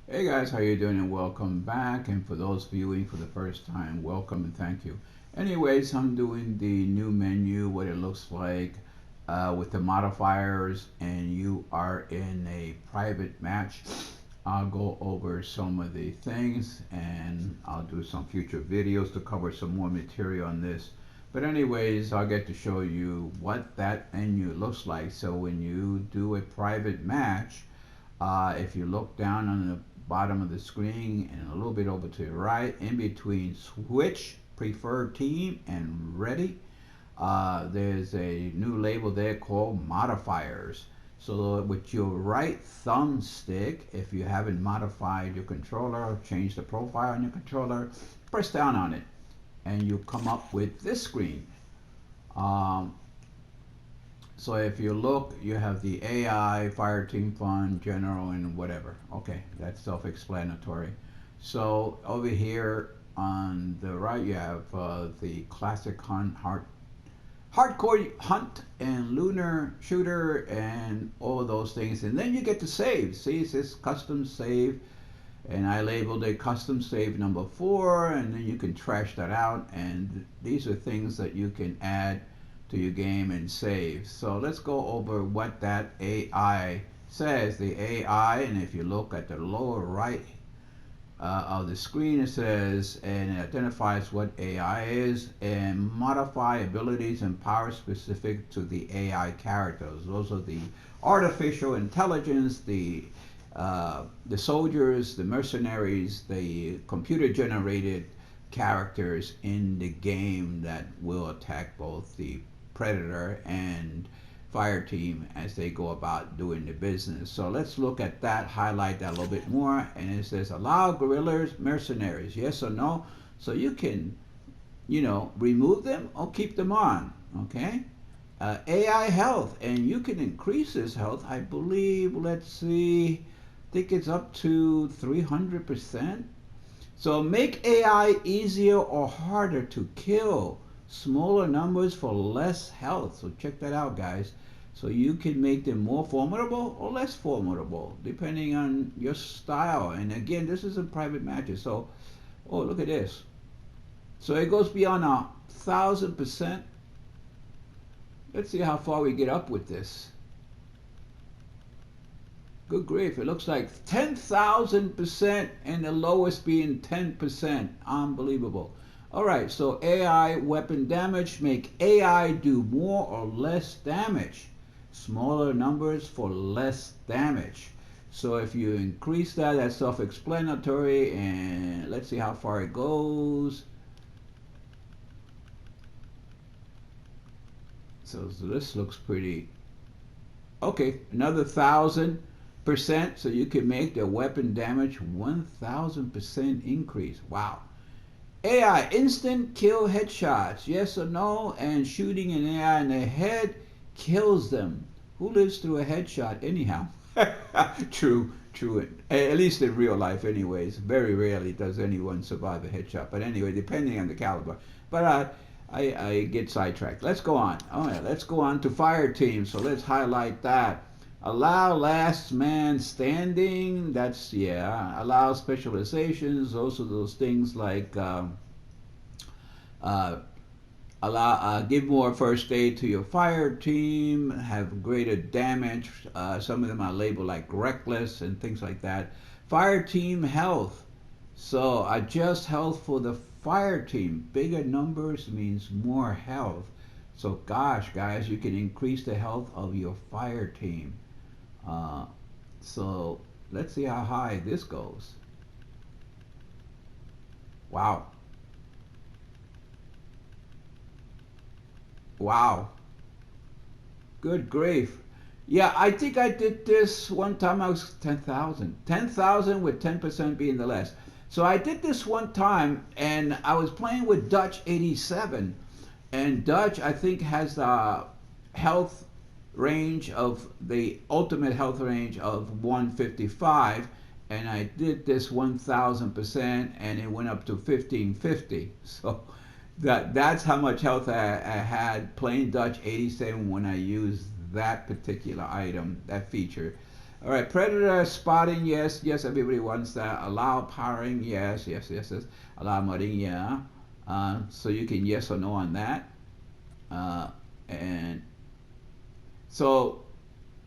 Hey guys, how you doing and welcome back. And for those viewing for the first time, welcome and thank you. Anyways, I'm doing the new menu, what it looks like with the modifiers, and you are in a private match. I'll go over some of the things and I'll do some future videos to cover some more material on this. But anyways, I'll get to show you what that menu looks like. So when you do a private match, if you look down on the bottom of the screen and a little bit over to the right, in between switch, preferred team, and ready, there's a new label there called modifiers. So with your right thumbstick, if you haven't modified your controller, change the profile on your controller, press down on it and you come up with this screen. Um, so if you look, you have the AI, Fire Team Fund, General, and whatever. Okay, that's self-explanatory. So over here on the right, you have the classic hunt, hardcore hunt, and lunar shooter, and all of those things. And then you get to save. See, it says custom save, and I labeled it custom save number 4, and then you can trash that out. And these are things that you can add to your game and save. So let's go over what that AI says. The AI, and if you look at the lower right of the screen, it says, and it identifies what AI is, and modify abilities and power specific to the AI characters. Those are the artificial intelligence, the soldiers, the mercenaries, the computer generated characters in the game that will attack both the predator and fire team as they go about doing the business. So let's look at that, highlight that a little bit more, and it says allow guerrillas, mercenaries, yes or no. So you can, remove them or keep them on. Okay. AI health, and you can increase this health, I believe. Let's see, I think it's up to 300%. So make AI easier or harder to kill. Smaller numbers for less health. So check that out, guys. So you can make them more formidable or less formidable, depending on your style. And again, this is a private matches. So, oh, look at this. So it goes beyond 1,000%. Let's see how far we get up with this. Good grief, it looks like 10,000% and the lowest being 10%. Unbelievable. All right, so AI weapon damage, make AI do more or less damage. Smaller numbers for less damage. So if you increase that, that's self-explanatory, and let's see how far it goes. So this looks pretty, okay, another 1,000%, so you can make the weapon damage 1,000% increase. Wow. AI instant kill headshots, yes or no, and shooting an AI in the head kills them. Who lives through a headshot anyhow? True, true. At least in real life, anyways. Very rarely does anyone survive a headshot. But anyway, depending on the caliber. But I get sidetracked. Let's go on. All right, let's go on to fire team. So let's highlight that. Allow last man standing. That's, yeah. Allow specializations. Those are those things like give more first aid to your fire team. Have greater damage. Some of them are labeled like reckless and things like that. Fire team health. So adjust health for the fire team. Bigger numbers means more health. So gosh, guys, you can increase the health of your fire team. So let's see how high this goes. Wow. Wow. Good grief. Yeah, I think I did this one time. I was 10,000. 10,000 with 10% being the less. So I did this one time, and I was playing with Dutch 87. And Dutch, I think, has the health range of the ultimate health range of 155, and I did this 1,000%, and it went up to 1550. So that's how much health I had playing Dutch 87 when I used that particular item, that feature. All right, predator spotting, yes, yes, everybody wants that. Allow powering, yes, yes, yes, yes. Allow mudding, yeah. So you can yes or no on that. Uh, and so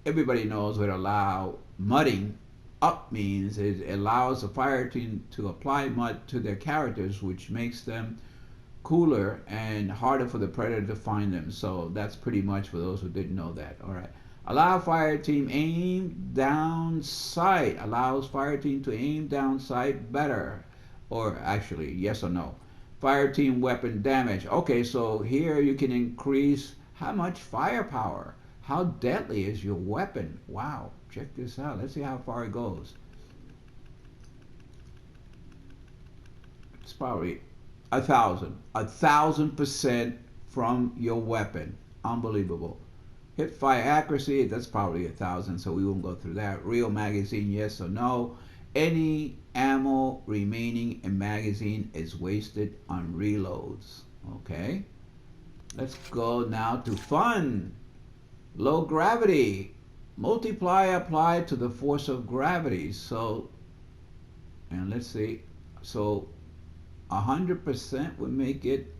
everybody knows what allow mudding up means. It allows the fire team to apply mud to their characters, which makes them cooler and harder for the predator to find them. So that's pretty much for those who didn't know that. All right. Allow fire team aim down sight. Allows fire team to aim down sight better. Or actually, yes or no. Fire team weapon damage. Okay, so here you can increase how much firepower. How deadly is your weapon? Wow, check this out. Let's see how far it goes. It's probably 1,000% from your weapon. Unbelievable. Hip fire accuracy, that's probably 1,000, so we won't go through that. Real magazine, yes or no. Any ammo remaining in magazine is wasted on reloads. Okay. Let's go now to fun. Low gravity. Multiply applied to the force of gravity. So, and let's see. So 100% would make it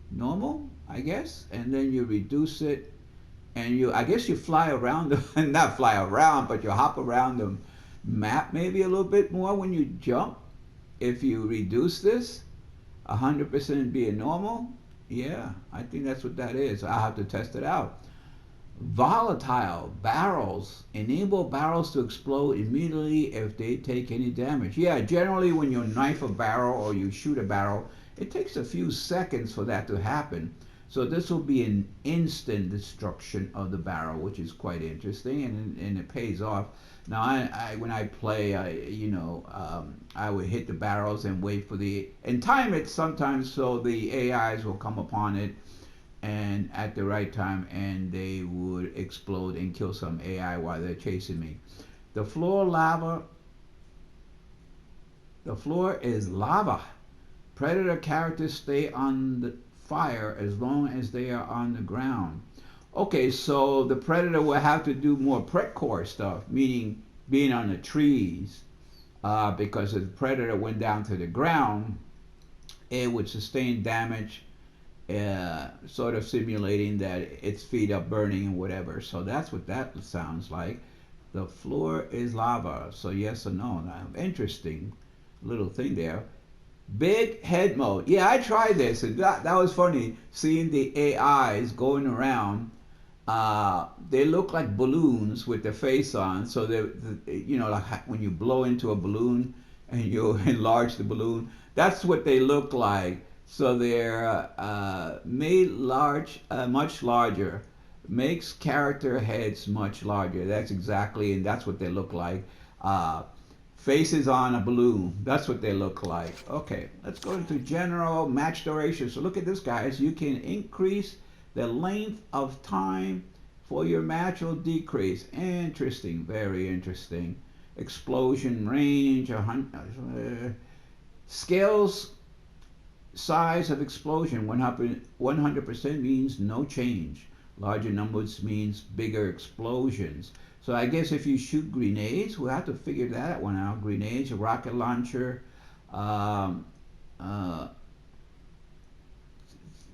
normal, I guess, and then you reduce it, and I guess you fly around them, not fly around, but you hop around the map maybe a little bit more when you jump. If you reduce this, 100% being normal, yeah, I think that's what that is. I'll have to test it out. Volatile barrels. Enable barrels to explode immediately if they take any damage. Yeah, generally when you knife a barrel or you shoot a barrel, it takes a few seconds for that to happen. So this will be an instant destruction of the barrel, which is quite interesting, and it pays off. Now, when I play, I would hit the barrels and wait for and time it sometimes so the AIs will come upon it and at the right time, and they would explode and kill some AI while they're chasing me. The floor is lava. Predator characters stay on the fire as long as they are on the ground. Okay, so the predator will have to do more parkour stuff, meaning being on the trees, because if the predator went down to the ground, it would sustain damage, sort of simulating that its feet are burning and whatever. So that's what that sounds like. The floor is lava. So yes or no. Now, interesting little thing there. Big head mode. Yeah, I tried this, and that was funny. Seeing the AIs going around, they look like balloons with their face on. So like when you blow into a balloon and you enlarge the balloon, that's what they look like. So they're made large, much larger. Makes character heads much larger. That's exactly, and that's what they look like. Faces on a balloon. That's what they look like. Okay, let's go into general match duration. So look at this, guys. You can increase the length of time for your match or decrease. Interesting, very interesting. Explosion range. Scales size of explosion. 100% means no change. Larger numbers means bigger explosions. So I guess if you shoot grenades, we'll have to figure that one out. Grenades, a rocket launcher,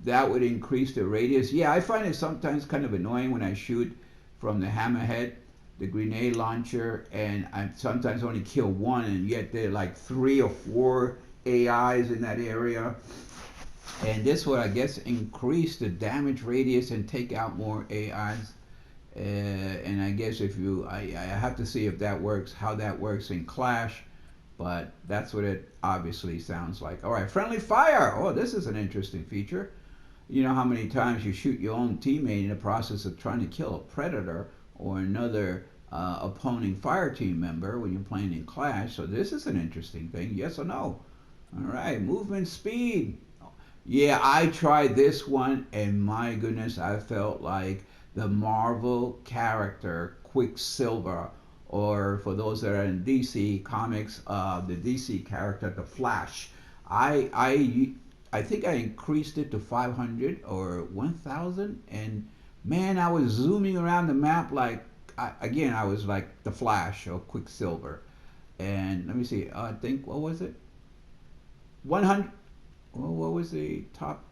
that would increase the radius. Yeah, I find it sometimes kind of annoying when I shoot from the hammerhead, the grenade launcher, and I sometimes only kill one, and yet there are like 3 or 4 AIs in that area. And this would, I guess, increase the damage radius and take out more AIs. And I guess I have to see if that works, how that works in Clash, but that's what it obviously sounds like. All right, friendly fire. Oh, this is an interesting feature. You know how many times you shoot your own teammate in the process of trying to kill a predator or another opposing fire team member when you're playing in Clash. So this is an interesting thing. Yes or no? All right, movement speed. Yeah, I tried this one, and my goodness, I felt like the Marvel character Quicksilver, or for those that are in DC comics, the DC character the Flash. I think I increased it to 500 or 1,000, and man, I was zooming around the map like again, I was like the Flash or Quicksilver. And let me see, I think, what was it? 100, well, what was the top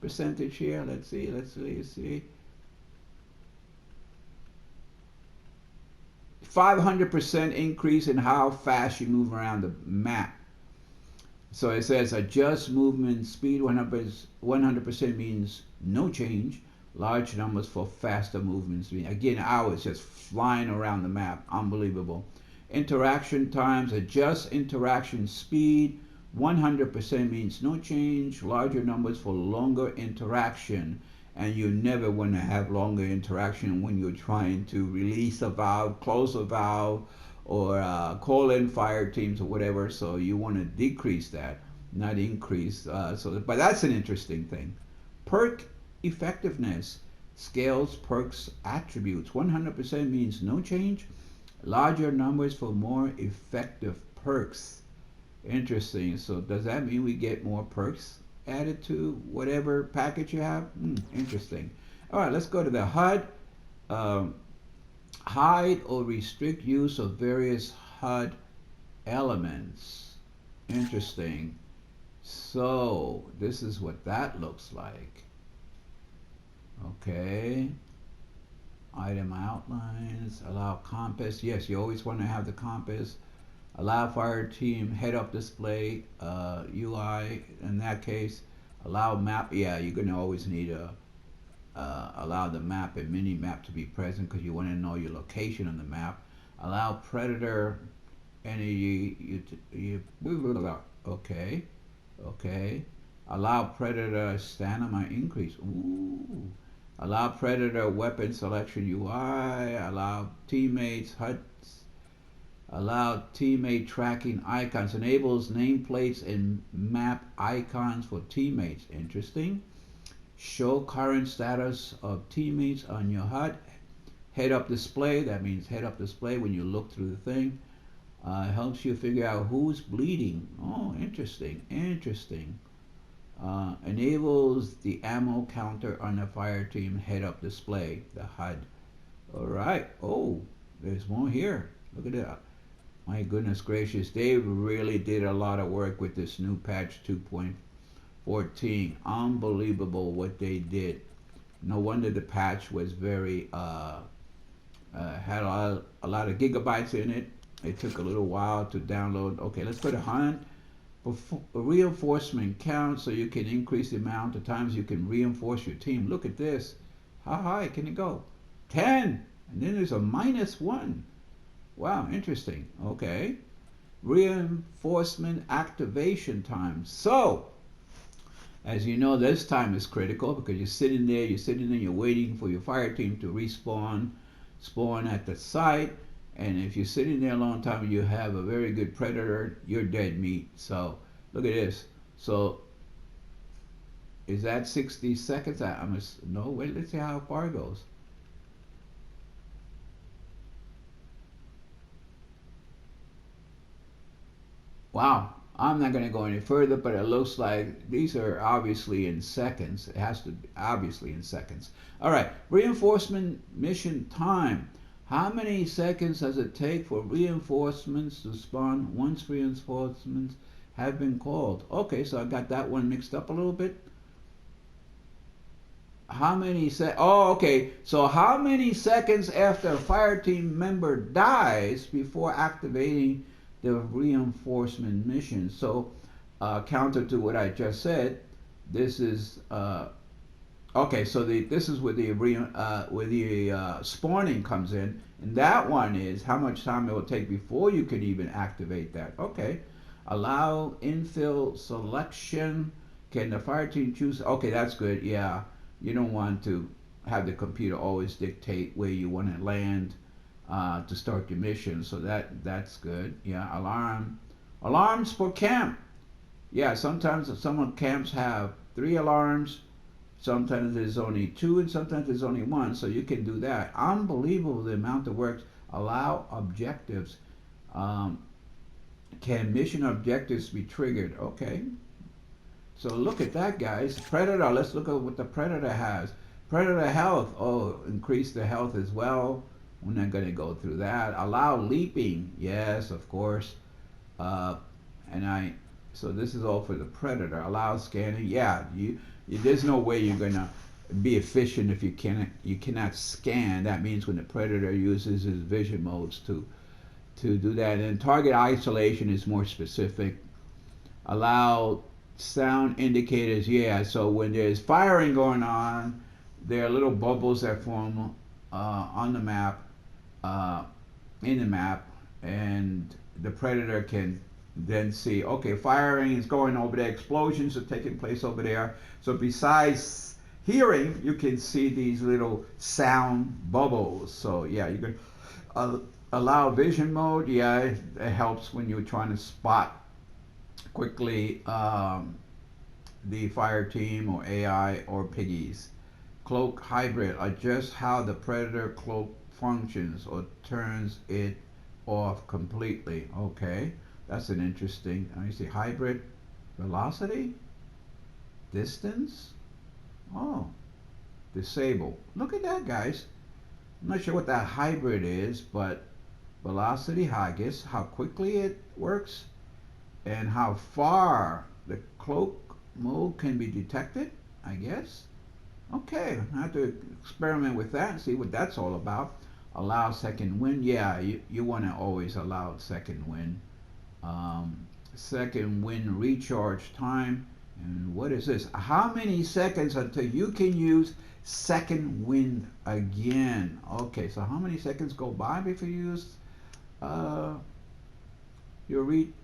percentage here? Let's see. 500% increase in how fast you move around the map. So it says adjust movement speed 100% means no change. Large numbers for faster movement speed. Again, I was just flying around the map. Unbelievable. Interaction times, adjust interaction speed. 100% means no change. Larger numbers for longer interaction. And you never want to have longer interaction when you're trying to release a valve, close a valve, or call in fire teams or whatever. So you want to decrease that, not increase. But that's an interesting thing. Perk effectiveness scales perks attributes. 100% means no change. Larger numbers for more effective perks. Interesting. So does that mean we get more perks added to whatever package you have? Interesting. All right, let's go to the HUD. Hide or restrict use of various HUD elements. Interesting. So this is what that looks like. Okay. Item outlines. Allow compass. Yes, you always want to have the compass. Allow fire team head up display UI. In that case, allow map. Yeah, you're gonna always need a allow the map and mini map to be present because you want to know your location on the map. Allow predator energy. Okay. Allow predator stamina increase. Ooh. Allow predator weapon selection UI. Allow teammates HUD. Allow teammate tracking icons. Enables nameplates and map icons for teammates. Interesting. Show current status of teammates on your HUD. Head up display. That means head up display when you look through the thing. Helps you figure out who's bleeding. Oh, interesting. Enables the ammo counter on the fire team head up display. The HUD. All right. Oh, there's more here. Look at that. My goodness gracious, they really did a lot of work with this new patch 2.14. Unbelievable what they did. No wonder the patch was very had a lot of gigabytes in it. It took a little while to download. Okay, let's go to hunt. Reinforcement count, so you can increase the amount of times you can reinforce your team. Look at this. How high can it go? 10. And then there's a -1. Wow, interesting. Okay. Reinforcement activation time. So, as you know, this time is critical because you're sitting there, you're waiting for your fire team to spawn at the site. And if you're sitting there a long time and you have a very good predator, you're dead meat. So, look at this. So, is that 60 seconds? No, wait, let's see how far it goes. Wow, I'm not going to go any further, but it looks like these are obviously in seconds. It has to be obviously in seconds. All right, reinforcement mission time. How many seconds does it take for reinforcements to spawn once reinforcements have been called? Okay, so I got that one mixed up a little bit. How many okay. So how many seconds after a fire team member dies before activating the reinforcement mission? So counter to what I just said, this is okay. So this is where the spawning comes in, and that one is how much time it will take before you can even activate that. Okay, allow infill selection. Can the fire team choose? Okay, that's good. Yeah, you don't want to have the computer always dictate where you want to land to start your mission, so that's good. Yeah, alarms for camp. Yeah, sometimes some camps have 3 alarms, sometimes there's only 2, and sometimes there's only 1, so you can do that. Unbelievable the amount of work. Allow objectives. Can mission objectives be triggered? Okay, so look at that, guys. Predator, let's look at what the predator has. Predator health, increase the health as well. We're not going to go through that. Allow leaping. Yes, of course. Uh, and so this is all for the predator. Allow scanning. Yeah, there's no way you're going to be efficient if you cannot scan. That means when the predator uses his vision modes to do that. And target isolation is more specific. Allow sound indicators. Yeah, so when there's firing going on, there are little bubbles that form on the map, in the map, and the predator can then see, okay, firing is going over there, explosions are taking place over there. So besides hearing, you can see these little sound bubbles. So yeah, you can allow vision mode. Yeah, it helps when you're trying to spot quickly the fire team or AI or piggies. Cloak hybrid. Adjust how the predator cloak functions or turns it off completely. Okay, that's an interesting. I see hybrid. Velocity, distance. Oh, disable. Look at that, guys. I'm not sure what that hybrid is, but velocity, I guess how quickly it works and how far the cloak mode can be detected, I guess. Okay, I have to experiment with that and see what that's all about. Allow second wind. Yeah, you want to always allow second wind. Second wind recharge time. And what is this? How many seconds until you can use second wind again? Okay, so how many seconds go by before you use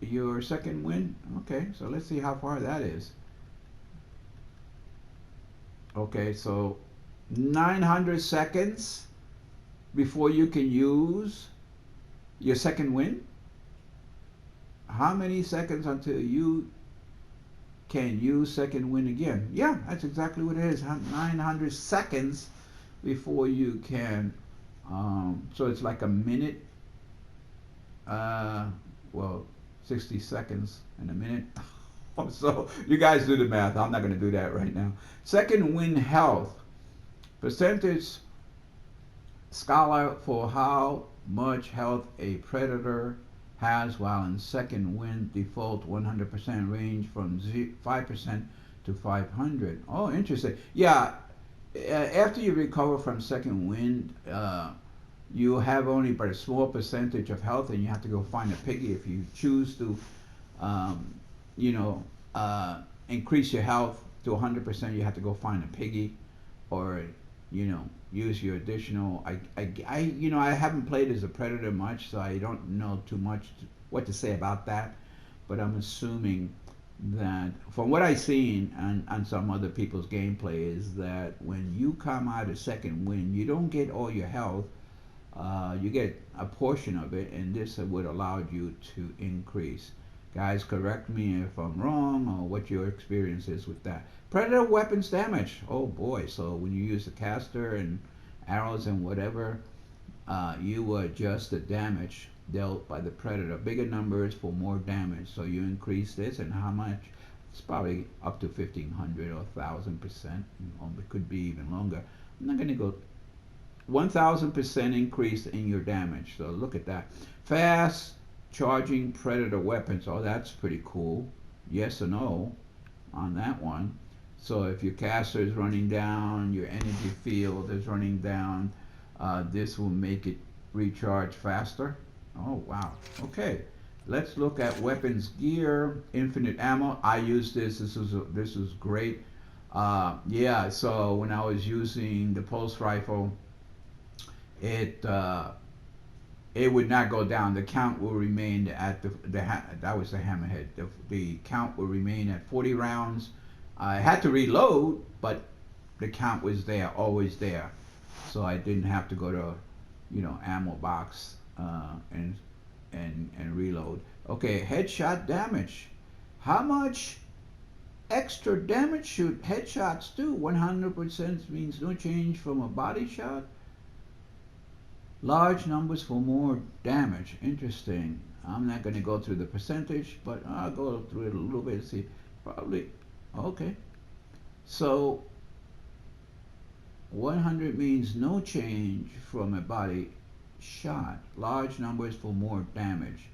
your second wind? Okay, so let's see how far that is. Okay, so 900 seconds before you can use your second wind. How many seconds until you can use second wind again? Yeah, that's exactly what it is. 900 seconds before you can. So it's like a minute. Well, 60 seconds in a minute. So you guys do the math. I'm not going to do that right now. Second wind health. Percentage scholar for how much health a predator has while in second wind. Default 100% range from 5% to 500. Oh, interesting. Yeah, after you recover from second wind, you have only but a small percentage of health, and you have to go find a piggy. If you choose to increase your health to 100%, you have to go find a piggy, or use your additional. I haven't played as a predator much, so I don't know too much what to say about that. But I'm assuming that from what I've seen on some other people's gameplay is that when you come out of second wind, you don't get all your health. You get a portion of it, and this would allow you to increase. Guys, correct me if I'm wrong or what your experience is with that. Predator weapons damage. Oh boy, so when you use the caster and arrows and whatever, you adjust the damage dealt by the predator. Bigger numbers for more damage. So you increase this, and how much? It's probably up to 1,500 or 1,000%. It could be even longer. I'm not going to go 1,000% increase in your damage. So look at that. Fast charging predator weapons. Oh, that's pretty cool. Yes or no on that one. So if your caster is running down, your energy field is running down, this will make it recharge faster. Oh wow. Okay, let's look at weapons gear. Infinite ammo. I use this. This is great. Yeah, so when I was using the pulse rifle, it would not go down. The count will remain at that was the hammerhead. The count will remain at 40 rounds. I had to reload, but the count was there, always there. So I didn't have to go to, ammo box and reload. Okay, headshot damage. How much extra damage should headshots do? 100% means no change from a body shot. Large numbers for more damage. Interesting. I'm not going to go through the percentage, but I'll go through it a little bit and see. Probably. Okay. So 100 means no change from a body shot. Large numbers for more damage.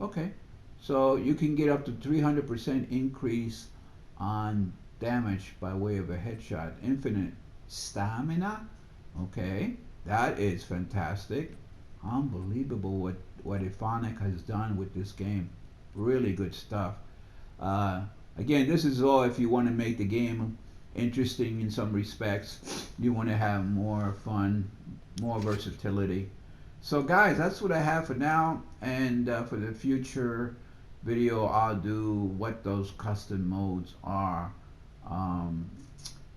Okay, so you can get up to 300% increase on damage by way of a headshot. Infinite stamina. Okay, that is fantastic. Unbelievable what Illfonic has done with this game. Really good stuff. Uh, Again, this is all if you want to make the game interesting in some respects. You want to have more fun, more versatility. So guys, that's what I have for now, and for the future video I'll do what those custom modes are. Um,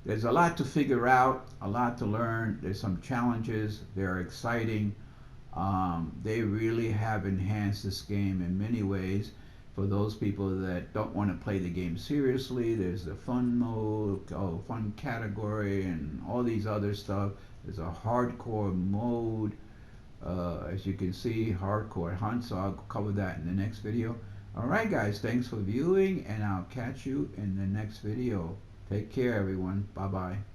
there's a lot to figure out, a lot to learn. There's some challenges. They're exciting. They really have enhanced this game in many ways. For those people that don't want to play the game seriously, there's the fun mode, fun category, and all these other stuff. There's a hardcore mode, as you can see, hardcore hunt, so I'll cover that in the next video. Alright guys, thanks for viewing, and I'll catch you in the next video. Take care everyone. Bye bye.